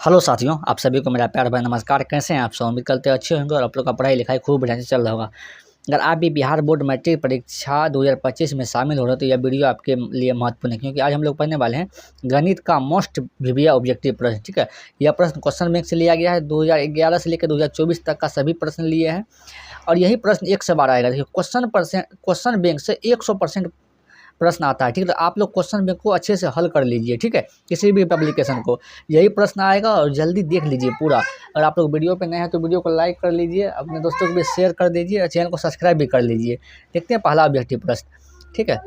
Hello साथियों, आप सभी को मेरा प्यार भरा नमस्कार। कैसे हैं आप सब? उम्मीद करते हैं अच्छे होंगे और आप लोग का पढ़ाई लिखाई खूब बढ़िया से चल रहा होगा। अगर आप भी बिहार बोर्ड मैट्रिक परीक्षा 2025 में शामिल हो रहे हो तो यह वीडियो आपके लिए महत्वपूर्ण है, क्योंकि आज हम लोग पढ़ने वाले हैं गणित का मोस्ट वीवीआई ऑब्जेक्टिव प्रश्न। ठीक है, यह प्रश्न क्वेश्चन बैंक से लिया गया है। 2011 से लेकर 2024 तक का सभी प्रश्न लिए हैं और यही प्रश्न 1 से 12 आएगा। देखिए, क्वेश्चन बैंक से 100% प्रश्न आता है। ठीक है, तो आप लोग क्वेश्चन बैंक को अच्छे से हल कर लीजिए। ठीक है, किसी भी पब्लिकेशन को यही प्रश्न आएगा और जल्दी देख लीजिए पूरा। अगर आप लोग वीडियो पे नए हैं तो वीडियो को लाइक कर लीजिए, अपने दोस्तों को भी शेयर कर दीजिए और चैनल को सब्सक्राइब भी कर लीजिए। देखते हैं पहला ऑब्जेक्टिव प्रश्न। ठीक है,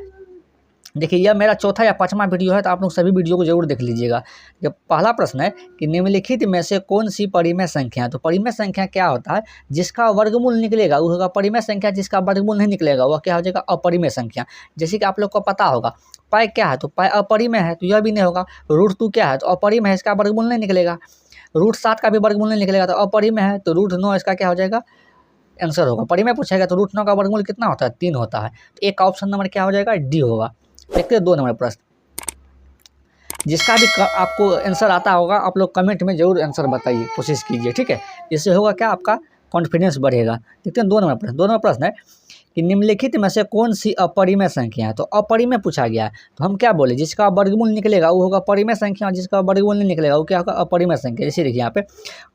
देखिए यह मेरा चौथा या पांचवा वीडियो है, तो आप लोग सभी वीडियो को जरूर देख लीजिएगा। जब पहला प्रश्न है कि निम्नलिखित में से कौन सी परिमेय संख्या है। तो परिमेय संख्या क्या होता है? जिसका वर्गमूल निकलेगा वो होगा परिमेय संख्या, जिसका वर्गमूल नहीं निकलेगा वह क्या हो जाएगा? अपरिमेय संख्या। जैसे कि आप लोग को पता होगा पाई क्या है, तो पाई अपरिमेय है तो यह भी नहीं होगा। रूट 2 क्या है, तो अपरिमेय है, इसका वर्गमूल नहीं निकलेगा। रूट 7 का भी वर्गमूल नहीं निकलेगा तो अपरिमेय है। तो रूट 9 इसका क्या हो जाएगा? आंसर होगा। परिमेय पूछेगा तो रूट 9 का वर्गमूल कितना होता है? 3 होता है। तो एक का ऑप्शन नंबर क्या हो जाएगा? डी होगा। देखते हैं 2 नंबर प्रश्न, जिसका भी आपको आंसर आता होगा आप लोग कमेंट में जरूर आंसर बताइए, कोशिश कीजिए। ठीक है, इससे होगा क्या? आपका कॉन्फिडेंस बढ़ेगा। देखते हैं 2 नंबर प्रश्न। 2 नंबर प्रश्न है कि निम्नलिखित में से कौन सी अपरिमेय संख्या है। तो अपरिमेय पूछा गया है तो हम क्या बोले? जिसका वर्गमूल निकलेगा वो होगा परिमेय संख्या और जिसका वर्गमूल नहीं निकलेगा वो क्या होगा? अपरिमेय संख्या। जैसे देखिए यहाँ पे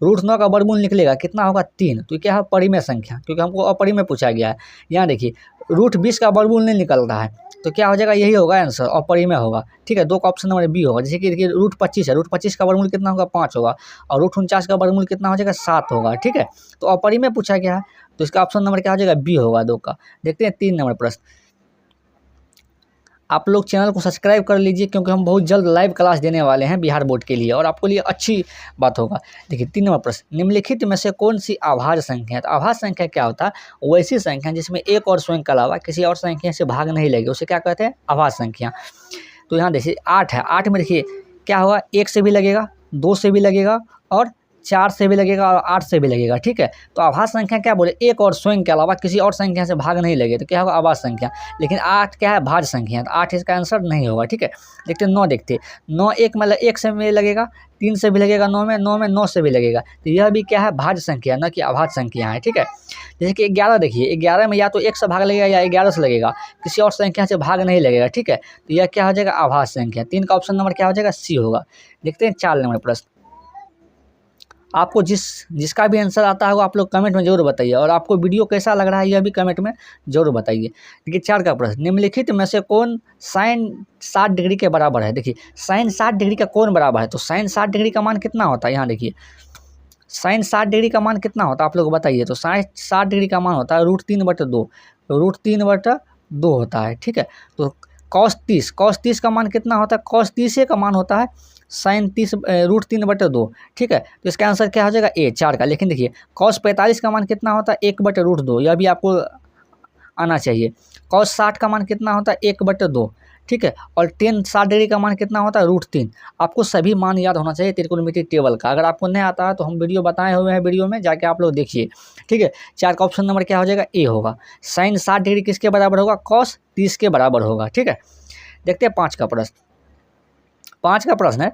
रूट 9 का वर्गमूल निकलेगा कितना होगा? 3, तो क्या है? परिमेय संख्या, क्योंकि हमको अपरिमेय पूछा गया है। यहाँ देखिए रूट 20 का वर्गमूल नहीं निकल रहा है तो क्या हो जाएगा? यही होगा आंसर, अपरिमेय होगा। ठीक है, 2 का ऑप्शन नंबर बी होगा। जैसे कि देखिए रूट 25 है, रूट 25 का वर्गमूल कितना होगा? 5 होगा और रूट 49 का वर्गमूल कितना हो जाएगा? 7 होगा। ठीक है, तो अपरिमेय पूछा गया है तो इसका ऑप्शन नंबर क्या हो जाएगा? बी होगा 2 का। देखते हैं 3 नंबर प्रश्न। आप लोग चैनल को सब्सक्राइब कर लीजिए, क्योंकि हम बहुत जल्द लाइव क्लास देने वाले हैं बिहार बोर्ड के लिए और आपको लिए अच्छी बात होगा। देखिए 3 नंबर प्रश्न, निम्नलिखित में से कौन सी अभाज्य संख्या है। तो अभाज्य संख्या क्या होता है? वैसी संख्या जिसमें एक और स्वयं के अलावा किसी और संख्या से भाग नहीं लगे, उसे क्या कहते हैं? अभाज्य संख्या। तो यहाँ देखिए 8 है, 8 में देखिए क्या होगा? 1 से भी लगेगा, 2 से भी लगेगा और 4 से भी लगेगा और 8 से भी लगेगा। ठीक है, तो अभाज्य संख्या क्या बोले? एक और स्वयं के अलावा किसी और संख्या से भाग नहीं लगे तो क्या होगा? अभाज्य संख्या। लेकिन 8 क्या है? भाज्य संख्या, तो 8 इसका आंसर नहीं होगा। ठीक है, देखते हैं 9। देखते 9 एक मतलब 1 से भी लगेगा, 3 से भी लगेगा, 9 में 9 से भी लगेगा, तो यह भी क्या है? भाज्य संख्या, न कि अभाज्य संख्या है। ठीक है, जैसे कि 11 देखिए 11 में या तो 1 से भाग लगेगा या 11 से लगेगा, किसी और संख्या से भाग नहीं लगेगा। ठीक है, तो यह क्या हो जाएगा? अभाज्य संख्या। 3 का ऑप्शन नंबर क्या हो जाएगा? सी होगा। देखते हैं 4 नंबर प्रश्न। आपको जिसका भी आंसर आता है वो आप लोग कमेंट में जरूर बताइए और आपको वीडियो कैसा लग रहा है यह भी कमेंट में जरूर बताइए। देखिए 4 का प्रश्न, निम्नलिखित में से कौन साइन 60 डिग्री के बराबर है। देखिए साइन 60 डिग्री का कौन बराबर है? तो साइन 60 डिग्री का मान कितना होता है? यहाँ देखिए साइन 60 डिग्री का मान कितना होता है आप लोग बताइए। तो साइन 60 डिग्री का मान होता है √3/2, √3/2 होता है। ठीक है, तो कॉस 30 का मान कितना होता है? कॉस 30 का मान होता है साइन 30 √3/2। ठीक है, तो इसका आंसर क्या हो जाएगा? ए 4 का। लेकिन देखिए कॉस 45 का मान कितना होता है? 1/√2, यह भी आपको आना चाहिए। कॉस 60 का मान कितना होता है? 1/2। ठीक है, और टेन 60 डिग्री का मान कितना होता है? √3। आपको सभी मान याद होना चाहिए त्रिकोणमितीय टेबल का। अगर आपको नहीं आता है तो हम वीडियो बताए हुए हैं, वीडियो में जाके आप लोग देखिए। ठीक है, 4 का ऑप्शन नंबर क्या हो जाएगा? ए होगा। साइन 60 डिग्री किसके बराबर होगा? कॉस 30 के बराबर होगा। ठीक है, देखते हैं 5 का प्रश्न। 5 का प्रश्न है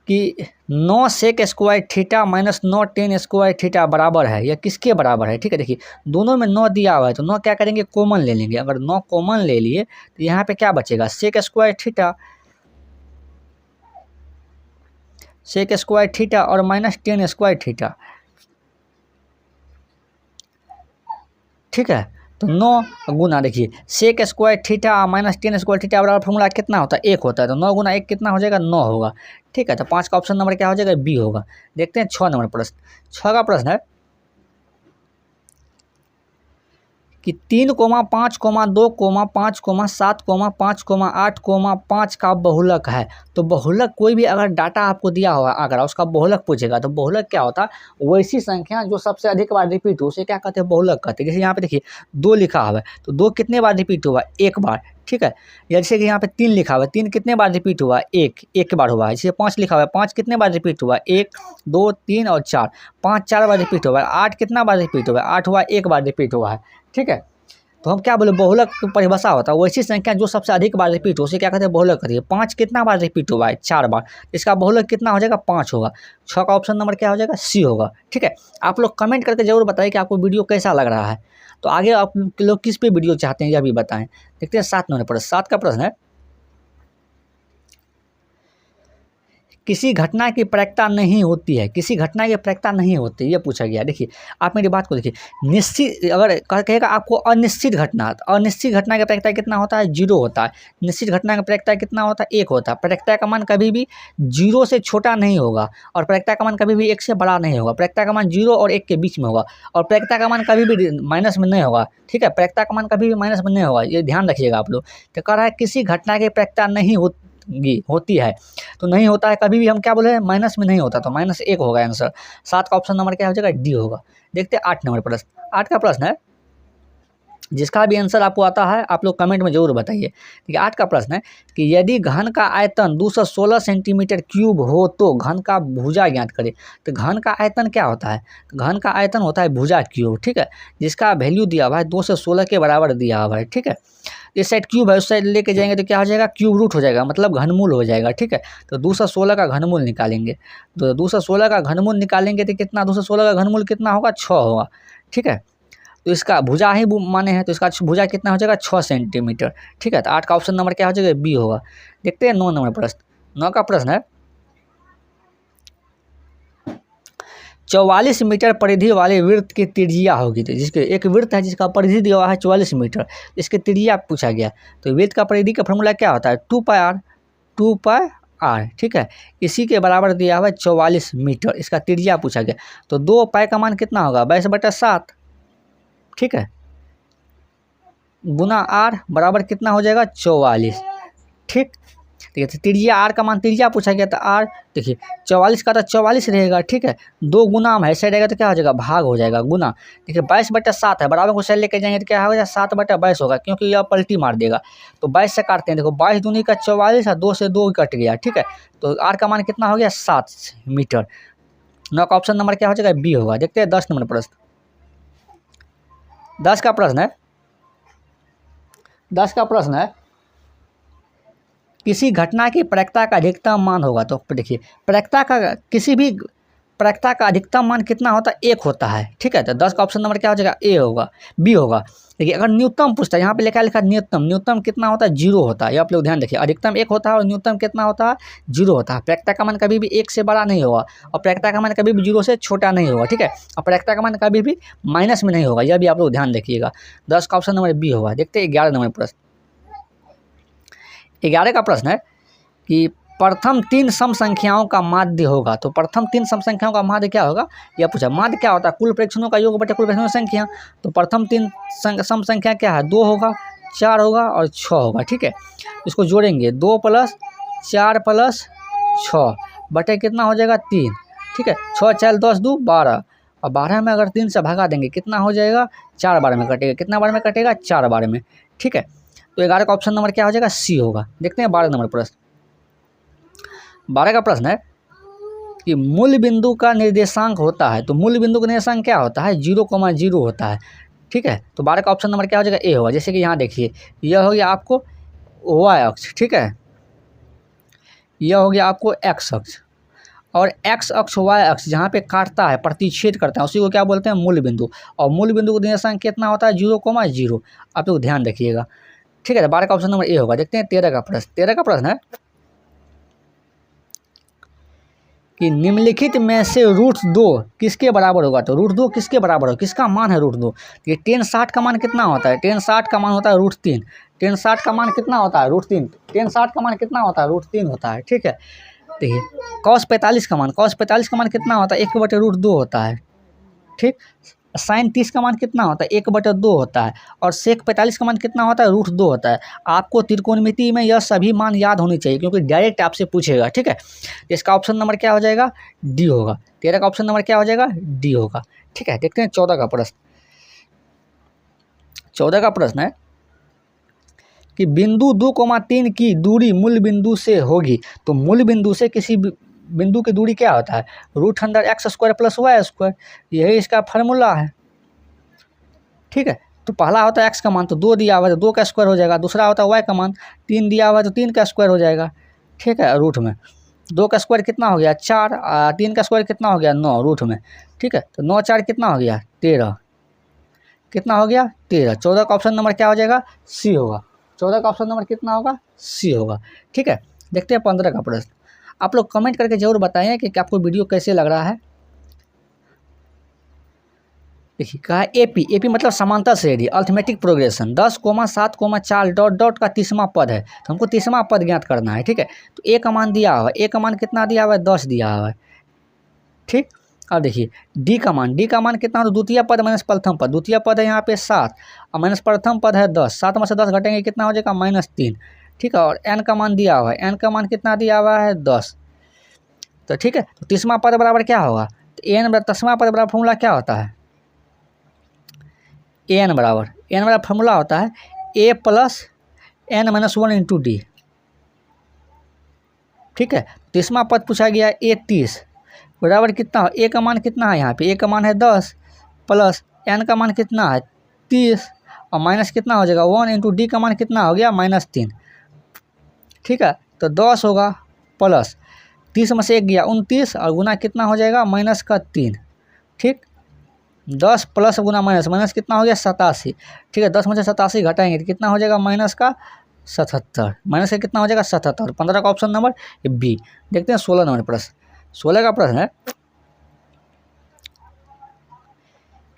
कि 9 sec square theta minus 9 tan square theta बराबर है, यह किसके बराबर है? ठीक है, देखिए दोनों में 9 दिया हुआ है तो 9 क्या करेंगे? कॉमन ले लेंगे। अगर 9 कॉमन ले लिए तो यहाँ पे क्या बचेगा? सेक स्क्वायर थीटा और माइनस टेन स्क्वायर थीटा। ठीक है, तो 9 गुना देखिए sec square theta minus tan square theta बराबर फॉर्मूला कितना होता है? 1 होता है। तो 9 गुना 1 कितना हो जाएगा? 9 होगा। ठीक है, तो 5 का ऑप्शन नंबर क्या हो जाएगा? बी होगा। देखते हैं 6 नंबर प्रश्न। 6 का प्रश्न है कि 3, 5, 2, 5, 7, 5, 8, 5 का बहुलक है। तो बहुलक कोई भी अगर डाटा आपको दिया हुआ आंकड़ा उसका बहुलक पूछेगा तो बहुलक क्या होता है? वैसी संख्या जो सबसे अधिक बार रिपीट हो उसे क्या कहते हैं? बहुलक कहते हैं। जैसे यहाँ पे देखिए 2 लिखा हुआ है तो 2 कितने बार रिपीट हुआ? 1 बार। ठीक है, जैसे कि यहाँ पे 3 लिखा हुआ है, 3 कितने बार रिपीट हुआ? एक बार हुआ है। जैसे 5 लिखा हुआ है, 5 कितने बार रिपीट हुआ? 1, 2, 3 और 4 बार रिपीट हुआ है। 8 कितना बार रिपीट हुआ है? 8 हुआ 1 बार रिपीट हुआ है। ठीक है, तो हम क्या बोले, बहुलक परिभाषा होता है वैसी संख्या जो सबसे अधिक बार रिपीट हो उसे क्या कहते हैं, बहुलक कहते हैं। 5 कितना बार रिपीट हुआ है, 4 बार, इसका बहुलक कितना हो जाएगा, 5 होगा। 6 का ऑप्शन नंबर क्या हो जाएगा, सी होगा। ठीक है, आप लोग कमेंट करके जरूर बताइए कि आपको वीडियो कैसा लग रहा है। तो आगे आप लोग किस पे वीडियो चाहते हैं यह भी बताएं। देखते हैं 7 नंबर प्रश्न। 7 का प्रश्न है, किसी घटना की प्रायिकता नहीं होती है, किसी घटना की प्रायिकता नहीं होती, ये पूछा गया। देखिए आप मेरी बात को देखिए, निश्चित अगर कहेगा आपको अनिश्चित घटना, तो अनिश्चित घटना की प्रायिकता कितना होता है, 0 होता है। निश्चित घटना की प्रायिकता कितना होता है, 1 होता है। प्रायिकता का मान कभी भी 0 से छोटा नहीं होगा और प्रायिकता का मान कभी भी 1 से बड़ा नहीं होगा। प्रायिकता का मान 0 और 1 के बीच में होगा और प्रायिकता का मान कभी भी माइनस में नहीं होगा। ठीक है, प्रायिकता का मान कभी भी माइनस में नहीं होगा, ये ध्यान रखिएगा आप लोग। तो कह रहा है किसी घटना की प्रायिकता नहीं होती है, तो नहीं होता है कभी भी, हम क्या बोले, माइनस में नहीं होता, तो -1 होगा आंसर। 7 का ऑप्शन नंबर क्या हो जाएगा, डी होगा। देखते हैं 8 नंबर प्रश्न। 8 का प्रश्न है, जिसका भी आंसर आपको आता है आप लोग कमेंट में जरूर बताइए। ठीक है, 8 का प्रश्न है कि यदि घन का आयतन 216 सेंटीमीटर क्यूब हो तो घन का भुजा ज्ञात करें। तो घन का आयतन क्या होता है, घन का आयतन होता है भुजा क्यूब। ठीक है, जिसका वैल्यू दिया हुआ है 2 से 16 के बराबर दिया हुआ है। ठीक है, इस साइड क्यूब है, उस साइड लेके जाएंगे तो क्या हो जाएगा, क्यूब रूट हो जाएगा, मतलब घनमूल हो जाएगा। ठीक है, तो 2 से 16 का घनमूल निकालेंगे, तो 2 से 16 का घनमूल निकालेंगे तो कितना, 2 से 16 का घनमूल कितना होगा, 6 होगा। ठीक है, तो इसका भुजा ही माने हैं, तो इसका भुजा कितना हो जाएगा, 6 सेंटीमीटर। ठीक है, तो 8 का ऑप्शन नंबर क्या हो जाएगा, बी होगा। देखते हैं 9 नंबर प्रश्न। 9 का प्रश्न है, 44 मीटर परिधि वाले वृत्त की त्रिज्या होगी। तो जिसके एक वृत्त है जिसका परिधि दिया हुआ है 44 मीटर, इसकी त्रिज्या पूछा गया। तो वृत्त का परिधि का फॉर्मूला क्या होता है, 2πr। ठीक है, इसी के बराबर दिया हुआ है 44 मीटर, इसका त्रिज्या पूछा गया। तो 2π का मान कितना होगा, 22/7। ठीक है, गुना r बराबर कितना हो जाएगा, 44। ठीक, ठीक है, त्रिज्या आर का मान, त्रिज्या पूछा गया तो आर, देखिए 44 का तो 44 रहेगा। ठीक है, 2 गुना है, साइड रहेगा तो क्या हो जाएगा, भाग हो जाएगा, गुना। देखिए 22/7 है, बराबर को साइड लेके जाएंगे तो क्या हो जाएगा, 7/22 होगा, क्योंकि यह पलटी मार देगा। तो 22 से काटते हैं, देखो 22 दूनी का 44 और 2 से 2 कट गया। ठीक है, तो आर का मान कितना हो गया, 7 मीटर। 9 का ऑप्शन नंबर क्या हो जाएगा, बी होगा। देखते हैं 10 नंबर प्रश्न। 10 का प्रश्न है, 10 का प्रश्न है, किसी घटना की प्रायिकता का अधिकतम मान होगा। तो देखिए प्रायिकता का, किसी भी प्रायिकता का अधिकतम मान कितना होता है, 1 होता है। ठीक है, तो 10 का ऑप्शन नंबर क्या हो जाएगा, ए होगा, बी होगा। देखिए अगर न्यूनतम पूछता है, यहाँ पे लिखा न्यूनतम, न्यूनतम कितना होता है, 0 होता है। ये आप लोग ध्यान रखिए, अधिकतम 1 होता है और न्यूनतम कितना होता है, 0 होता है। प्रायिकता का मान कभी भी 1 से बड़ा नहीं होगा और प्रायिकता का मान कभी भी 0 से छोटा नहीं होगा। ठीक है, और प्रायिकता का मान कभी भी माइनस में नहीं होगा, यह भी आप लोग ध्यान रखिएगा। 10 का ऑप्शन नंबर बी होगा। देखते हैं 11 नंबर प्रश्न। 11 का प्रश्न है कि प्रथम 3 सम संख्याओं का माध्य होगा। तो प्रथम 3 सम संख्याओं का माध्य क्या होगा, यह पूछा। माध्य क्या होता है, कुल प्रेक्षणों का योग बटे कुल प्रेक्षणों की संख्या। तो प्रथम 3 सम संख्या क्या है, 2 होगा, 4 होगा और 6 होगा। ठीक है, इसको जोड़ेंगे, 2 + 4 + 6 बटे कितना हो जाएगा, 3। ठीक है, 6 4 10 2 12 और 12 में अगर 3 से भगा देंगे कितना हो जाएगा, 4 बार में कटेगा। कितना बार में कटेगा, 4 बार में। ठीक है, तो 11 का ऑप्शन नंबर क्या हो जाएगा, सी होगा। देखते हैं 12 नंबर प्रश्न। 12 का प्रश्न है कि मूल बिंदु का निर्देशांक होता है। तो मूल बिंदु का निर्देशांक क्या होता है, 0,0 होता है। ठीक है, तो 12 का ऑप्शन नंबर क्या हो जाएगा, ए होगा। जैसे कि यहाँ देखिए, यह हो गया आपको y अक्ष। ठीक है, यह हो गया आपको x अक्ष, और x अक्ष y अक्ष जहाँ पे काटता है, प्रतिच्छेद करता है, उसी को क्या बोलते हैं, मूल बिंदु। और मूल बिंदु का निर्देशांक कितना होता है, 0,0। आप लोग ध्यान रखिएगा। ठीक है, तो 12 का ऑप्शन नंबर ए होगा। देखते हैं 13 का प्रश्न। 13 का प्रश्न है कि निम्नलिखित में से √2 किसके बराबर होगा। तो √2 किसके बराबर होगा, किसका मान है √2। ये tan 60 का मान कितना होता है, tan 60 का मान होता है √3। tan 60 का मान कितना होता है, √3। tan 60 का मान कितना होता है, √3 होता है। ठीक है, देखिए cos 45 का मान, cos 45 का मान कितना होता है, 1/√2 होता है। ठीक, sin 30 का मान कितना होता है, 1/2 होता है। और sec 45 का मान कितना होता है, √2 होता है। आपको त्रिकोणमिति में यह सभी मान याद होने चाहिए, क्योंकि डायरेक्ट आपसे पूछेगा। ठीक है, इसका ऑप्शन नंबर क्या हो जाएगा, डी होगा। 13 का ऑप्शन नंबर क्या हो जाएगा, डी होगा। ठीक है, देखते हैं 14 का प्रश्न। 14 का प्रश्न है कि बिंदु 2,3 की दूरी मूल बिंदु से होगी। तो मूल बिंदु से किसी बिंदु की दूरी क्या होता है, √x² + y²। यही इसका फार्मूला है। ठीक है, तो पहला होता है एक्स का मान, तो 2 दिया हुआ है तो 2 का स्क्वायर हो जाएगा। दूसरा होता है वाई का मान, 3 दिया हुआ है तो 3 का स्क्वायर हो जाएगा। ठीक है, रूट में 2 का स्क्वायर कितना हो गया 4, 3 का स्क्वायर कितना हो गया 9 रूट में। ठीक है, तो 9 4 कितना हो गया 13, कितना हो गया 13। 14 का ऑप्शन नंबर क्या हो जाएगा सी होगा। 14 का ऑप्शन नंबर कितना होगा सी होगा। ठीक है, देखते हैं 15 का प्रश्न। आप लोग कमेंट करके जरूर बताएं कि आपको वीडियो कैसे लग रहा है। देखिए कहा है एपी, एपी मतलब समांतर श्रेणी, अर्थमेटिक प्रोग्रेशन 10, 7, 4 डॉट डॉट का 30वां पद है, तो हमको 30वां पद ज्ञात करना है। ठीक है, तो ए का मान दिया हुआ है, ए का मान कितना दिया हुआ है 10 दिया हुआ है। ठीक, अब देखिए डी का मान, डी का मान कितना, तो द्वितीय पद माइनस प्रथम पद, द्वितीय पद है यहाँ पे 7 और माइनस प्रथम पद है 10, 7 में से 10 घटेंगे कितना हो जाएगा -3। ठीक है, और एन का मान दिया हुआ है, एन का मान कितना दिया हुआ है 10। तो ठीक है, तो 30वां पद बराबर क्या होगा, तो एन 10वां पद बराबर फॉर्मूला क्या होता है, एन बराबर फॉर्मूला होता है A plus N minus 1 into D. ठीक है, 30वां पद पूछा गया ए 30 बराबर कितना हो, ए का मान कितना है यहाँ पे, ए का मान है 10 प्लस एन का मान कितना है 30 और माइनस कितना हो जाएगा 1 इंटू डी का मान कितना हो गया -3। ठीक है, तो 10 होगा प्लस 30 में से 1 गया 29 और गुना कितना हो जाएगा -3। ठीक, 10 प्लस गुना माइनस, माइनस कितना हो गया 87। ठीक है, 10 में से 87 घटाएंगे तो कितना हो जाएगा -77, माइनस का कितना हो जाएगा 77। 15 का ऑप्शन नंबर बी। देखते हैं 16 नंबर प्रश्न। 16 का प्रश्न है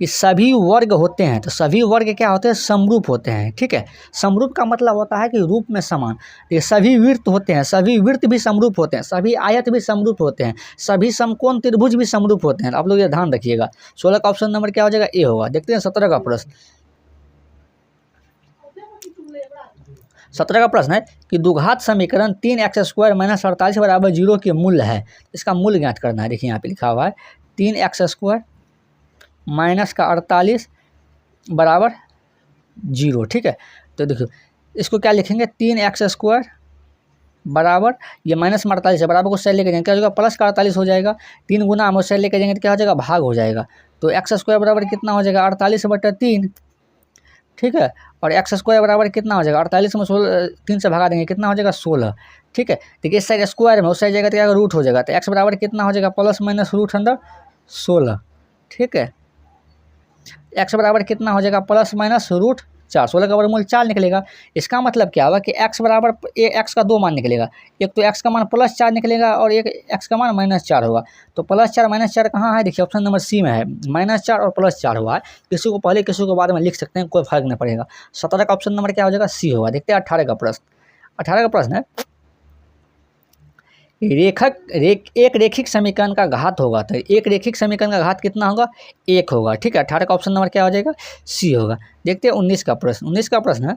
कि सभी वर्ग होते हैं, तो सभी वर्ग क्या होते हैं समरूप होते हैं। ठीक है, समरूप का मतलब होता है कि रूप में समान। ये सभी वृत्त होते हैं, सभी वृत्त भी समरूप होते हैं, सभी आयत भी समरूप होते हैं, सभी समकोण त्रिभुज भी समरूप होते हैं। आप लोग ये ध्यान रखिएगा। 16 का ऑप्शन नंबर क्या हो जाएगा ए होगा। देखते हैं 17 का प्रश्न। 17 का प्रश्न है कि द्विघात समीकरण 3x² - 48 बराबर 0 के मूल्य है, इसका मूल्य ज्ञात करना है। देखिए यहाँ पे लिखा हुआ है 3x² माइनस का 48 बराबर 0। ठीक है, तो देखो इसको क्या लिखेंगे 3x² बराबर ये माइनस में 48 है, बराबर को साइड लेके जाएंगे क्या हो जाएगा प्लस का 48 हो जाएगा। 3 गुना हम उस साइड लेके जाएंगे तो क्या हो जाएगा भाग हो जाएगा। तो x² बराबर कितना हो जाएगा 48/3। ठीक है, और x² बराबर कितना हो जाएगा 48 में 3 से भगा देंगे कितना हो जाएगा 16। ठीक है, देखिए इस साइड स्क्वायर में उस साइड जाएगा तो क्या रूट हो जाएगा, तो x बराबर कितना हो जाएगा +- ठीक है, x बराबर कितना हो जाएगा +- 4। 16 का वर्गमूल 4 निकलेगा। इसका मतलब क्या हुआ कि x बराबर x का 2 मान निकलेगा, एक तो x का मान +4 निकलेगा और एक x का मान -4 होगा। तो +4 -4 कहाँ है, देखिए ऑप्शन नंबर सी में है, -4 और +4 हुआ है। किसी को पहले किसी को बाद में लिख सकते हैं, कोई फर्क नहीं पड़ेगा। 17 का ऑप्शन नंबर क्या हो जाएगा सी होगा। देखते हैं 18 का प्रश्न। 18 का प्रश्न है एक रेखिक समीकरण का घात होगा, तो एक रेखिक समीकरण का घात कितना होगा 1 होगा। ठीक है, 18 का ऑप्शन नंबर क्या हो जाएगा सी होगा। देखते हैं 19 का प्रश्न। 19 का प्रश्न है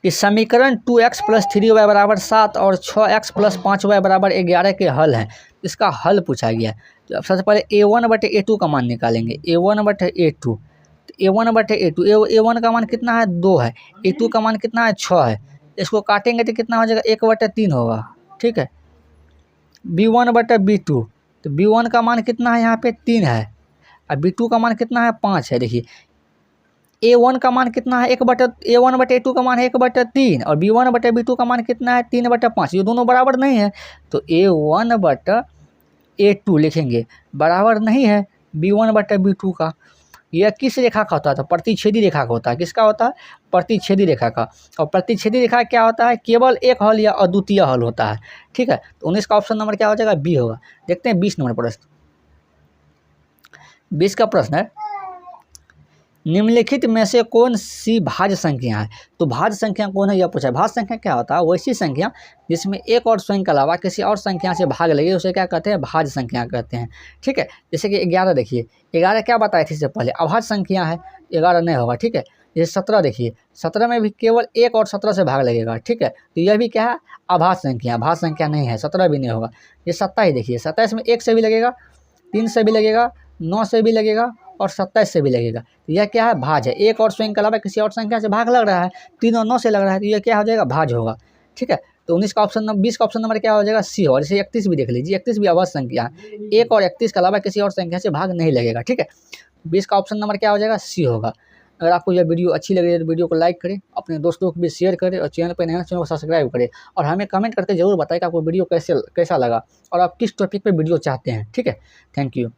कि समीकरण 2x + 3y बराबर 7 और 6x + 5y बराबर 11 के हल हैं, इसका हल पूछा गया। तो सबसे पहले a1/a2 का मान निकालेंगे, a1/a2। a1 का मान कितना है 2 है, a2 का मान कितना है 6 है। इसको काटेंगे तो कितना हो जाएगा 1/3 होगा। ठीक है, b1/b2, तो b1 का मान कितना है यहाँ पे 3 है और b2 का मान कितना है 5 है। देखिए a1 का मान कितना है a1/a2 का मान है 1/3 और b1/b2 का मान कितना है 3/5। ये दोनों बराबर नहीं है, तो a1/a2 लिखेंगे बराबर नहीं है b1/b2 का। यह किस रेखा का होता है, तो प्रतिच्छेदी रेखा का होता है। किसका होता है प्रतिच्छेदी रेखा का। और प्रतिच्छेदी रेखा क्या होता है केवल एक हल या अद्वितीय हल होता है। ठीक है, तो 19 का ऑप्शन नंबर क्या हो जाएगा बी होगा। देखते हैं 20 नंबर प्रश्न। 20 का प्रश्न है निम्नलिखित में से कौन सी भाज्य संख्या है, तो भाज्य संख्या कौन है यह पूछा है। भाज्य संख्या क्या होता है वैसी संख्या जिसमें एक और स्वयं के अलावा किसी और संख्या से भाग लगे उसे क्या कहते हैं भाज्य संख्या कहते हैं। ठीक है, जैसे कि 11 देखिए 11 क्या बताए थे इससे पहले अभाज्य संख्या है, 11 नहीं होगा। ठीक है, जैसे 17 देखिए 17 में भी केवल 1 और 17 से भाग लगेगा। ठीक है, तो यह भी क्या है अभाज्य संख्या, भाज्य संख्या नहीं है, 17 भी नहीं होगा। ये 27 देखिए 27 में 1 से भी लगेगा, 3 से भी लगेगा, 9 से भी लगेगा और 27 से भी लगेगा। तो यह क्या है भाज्य है, एक और स्वयं के अलावा किसी और संख्या से भाग लग रहा है, 3 और 9 से लग रहा है, तो यह क्या हो जाएगा भाज्य होगा। ठीक है, तो 19 का ऑप्शन नंबर 20 का ऑप्शन नंबर क्या हो जाएगा? सी होगा। जैसे 31 भी देख लीजिए, 31 भी अवध संख्या है, 1 और 31 के अलावा किसी और संख्या से भाग नहीं लगेगा, ठीक है। 20 का ऑप्शन नंबर क्या हो जाएगा? सी होगा। अगर आपको यह वीडियो अच्छी लगे तो वीडियो को लाइक करें, अपने दोस्तों को भी शेयर करें, और चैनल पर नए चैनल को सब्सक्राइब करें, और हमें कमेंट करके ज़रूर बताएं कि आपको वीडियो कैसा लगा और आप किस टॉपिक पे वीडियो चाहते हैं, ठीक है। Thank you.